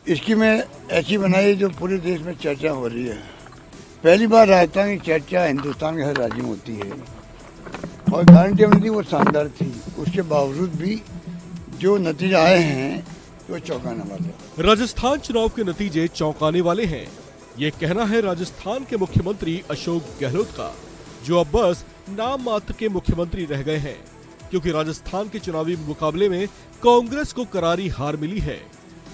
इसकी मैं ऐसी बनाई जो पूरे देश में चर्चा हो रही है। पहली बार राजस्थान की चर्चा हिंदुस्तान के हर राज्य में होती है और गारंटी हमने दी वो शानदार थी। उसके बावजूद भी जो नतीजे आए हैं वो चौंकाने वाले। राजस्थान चुनाव के नतीजे चौंकाने वाले हैं, ये कहना है राजस्थान के मुख्यमंत्री अशोक गहलोत का, जो अब बस नाम मात्र के मुख्यमंत्री रह गए हैं, क्योंकि राजस्थान के चुनावी मुकाबले में कांग्रेस को करारी हार मिली है।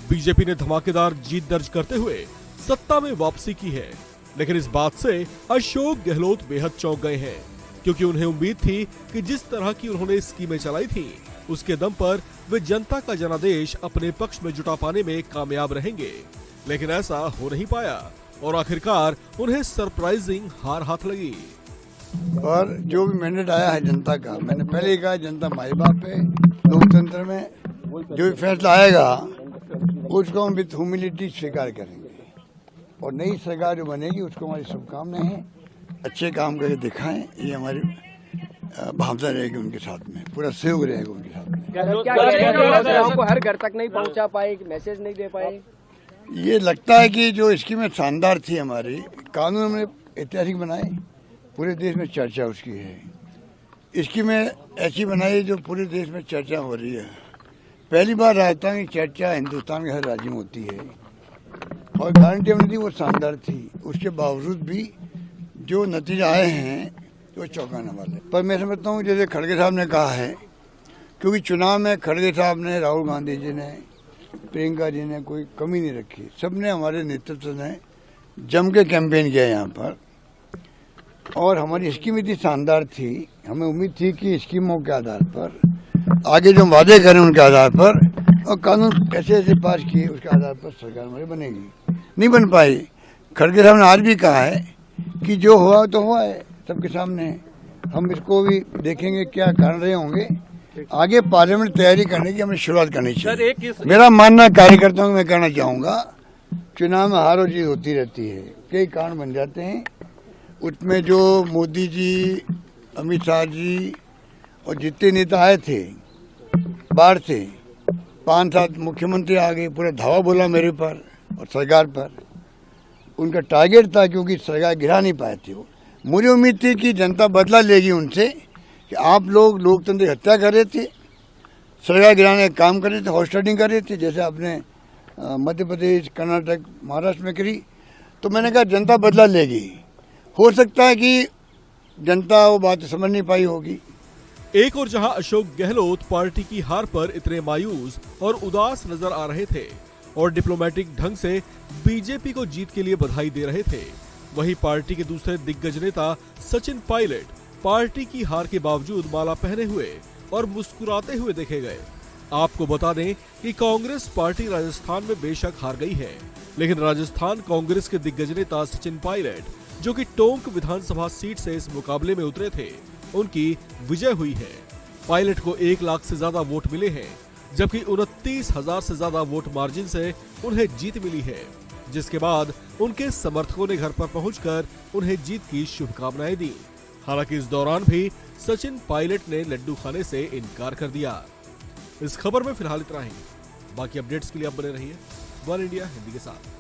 बीजेपी ने धमाकेदार जीत दर्ज करते हुए सत्ता में वापसी की है, लेकिन इस बात से अशोक गहलोत बेहद चौंक गए हैं, क्योंकि उन्हें उम्मीद थी कि जिस तरह की उन्होंने स्कीमें चलाई थी उसके दम पर वे जनता का जनादेश अपने पक्ष में जुटा पाने में कामयाब रहेंगे, लेकिन ऐसा हो नहीं पाया और आखिरकार उन्हें सरप्राइजिंग हार हाथ लगी। और जो भी मैंडेट आया है जनता का, मैंने पहले ही कहा जनता माई बाप है। लोकतंत्र में जो भी फैसला आएगा उसको हम विद ह्यूमिलिटी स्वीकार करेंगे और नई सरकार जो बनेगी उसको हमारी शुभकामनाएं हैं। अच्छे काम करके दिखाएं, ये हमारी भावना रहेगी उनके साथ में, पूरा सहयोग रहेगा उनके साथ में। को हर घर तक नहीं पहुंचा पाए, मैसेज नहीं दे पाए। ये लगता है कि जो स्कीमें शानदार थी हमारी, कानून हमने ऐतिहासिक बनाए, पूरे देश में चर्चा उसकी है। स्कीमें ऐसी बनाई जो पूरे देश में चर्चा हो रही है। पहली बार राजस्थान की चर्चा हिंदुस्तान के हर राज्य में होती है और गारंटी हमने दी वो शानदार थी। उसके बावजूद भी जो नतीजे आए हैं वो चौंकाने वाले। पर मैं समझता हूँ जैसे खड़गे साहब ने कहा है, क्योंकि चुनाव में खड़गे साहब ने, राहुल गांधी जी ने, प्रियंका जी ने कोई कमी नहीं रखी। सबने, हमारे नेतृत्व ने जम के कैंपेन किया यहाँ पर और हमारी स्कीम इतनी शानदार थी, हमें उम्मीद थी कि स्कीमों के आधार पर आगे जो वादे करें उनके आधार पर और कानून ऐसे ऐसे पास किए उसके आधार पर सरकार हमारी बनेगी। नहीं बन पाई। खड़गे साहब ने आज भी कहा है कि जो हुआ तो हुआ है सबके सामने, हम इसको भी देखेंगे क्या कारण रहे होंगे। आगे पार्लियामेंट तैयारी करने की हमें शुरुआत करनी चाहिए। मेरा मानना कार्यकर्ताओं में कहना चाहूँगा, चुनाव में हार और जीत होती रहती है, कई कारण बन जाते हैं। उसमें जो मोदी जी, अमित शाह जी और जितने नेता आए थे बाहर से, 5-7 मुख्यमंत्री आ गए, पूरा धावा बोला मेरे पर और सरकार पर। उनका टारगेट था क्योंकि सरकार गिरा नहीं पाए थे वो। मुझे उम्मीद थी कि जनता बदला लेगी उनसे कि आप लोग लोकतंत्र की हत्या कर रहे थे, सरकार गिराने का काम कर रहे थे, हॉस्टिंग कर रहे थे, जैसे आपने मध्य प्रदेश, कर्नाटक, महाराष्ट्र में करी। तो मैंने कहा जनता बदला लेगी। हो सकता है कि जनता वो बात समझ नहीं पाई होगी। एक और जहां अशोक गहलोत पार्टी की हार पर इतने मायूस और उदास नजर आ रहे थे और डिप्लोमेटिक ढंग से बीजेपी को जीत के लिए बधाई दे रहे थे, वहीं पार्टी के दूसरे दिग्गज नेता सचिन पायलट पार्टी की हार के बावजूद माला पहने हुए और मुस्कुराते हुए देखे गए। आपको बता दें कि कांग्रेस पार्टी राजस्थान में बेशक हार गई है, लेकिन राजस्थान कांग्रेस के दिग्गज नेता सचिन पायलट, जो कि टोंक विधानसभा सीट से इस मुकाबले में उतरे थे, उनकी विजय हुई है। पायलट को 1 लाख से ज्यादा वोट मिले हैं, जबकि 29,000 से ज्यादा वोट मार्जिन से उन्हें जीत मिली है, जिसके बाद उनके समर्थकों ने घर पर पहुंचकर उन्हें जीत की शुभकामनाएं दी। हालांकि इस दौरान भी सचिन पायलट ने लड्डू खाने से इनकार कर दिया। इस खबर में फिलहाल इतना ही। बाकी अपडेट्स के लिए आप बने रहिए वन इंडिया हिंदी के साथ।